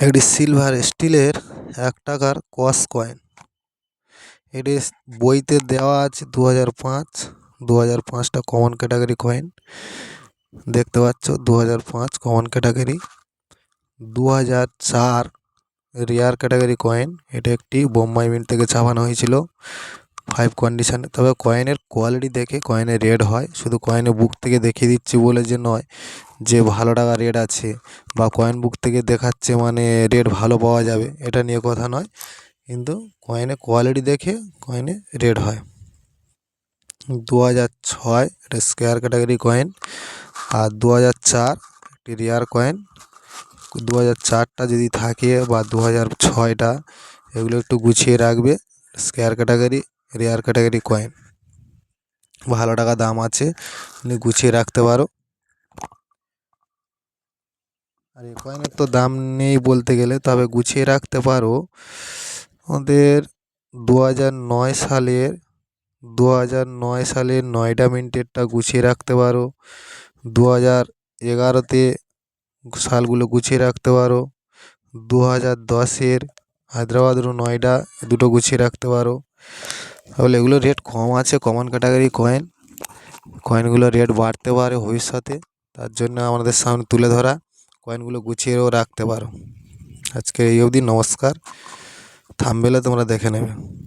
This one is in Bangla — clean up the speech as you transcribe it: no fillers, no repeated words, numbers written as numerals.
একটি সিলভার স্টিলের 1 টাকার কস কয়েন। এটি বইতে দেওয়া আছে 2005। 2005টা কমন ক্যাটাগরি কয়েন দেখতে পাচ্ছ। 2005 common category. 2004 rare category coin. এটা একটি বোম্বাই মিন্ট থেকে ছাপানো হয়েছিল 5 কন্ডিশনে। তবে কয়েনের কোয়ালিটি দেখে কয়েনের রেট হয়। শুধু কয়েনের বুক থেকে দেখিয়ে দিচ্ছি বলে যে নয় যে ভালো টাকা রেট আছে বা কয়েন বুক থেকে দেখাচ্ছে মানে রেট ভালো পাওয়া যাবে, এটা নিয়ে কথা নয়, কিন্তু কয়েনের কোয়ালিটি দেখে কয়েনে রেট হয়। 2006 এটা স্কোয়ার ক্যাটাগরি কয়েন। আর 2004 একটি রেয়ার কয়েন। 2004টা যদি থাকে বা 2006টা, এগুলো একটু গুছিয়ে রাখবে। Square category rare category coin, ভালো টাকা দাম আছে, গুছিয়ে রাখতে পারো। আর এই কয়েনের তো দাম নেই বলতে গেলে, তবে গুছিয়ে রাখতে পারো। ওদের 2009 সালের 9টা মিন্টেরটা গুছিয়ে রাখতে পারো। 2011তে সালগুলো গুছিয়ে রাখতে পারো। 2010-এর হায়দ্রাবাদ নয়ডা দুটো গুছিয়ে রাখতে পারো। তাহলে এগুলো রেট কম আছে, কমন ক্যাটাগরি কয়েন। কয়েনগুলো রেট বাড়তে পারে ভবিষ্যতে, তার জন্য আমাদের সামনে তুলে ধরা। কয়েনগুলো গুছিয়েও রাখতে পারো। আজকে এই অবধি, নমস্কার। থাম্বনেলে তোমরা দেখে নেবে।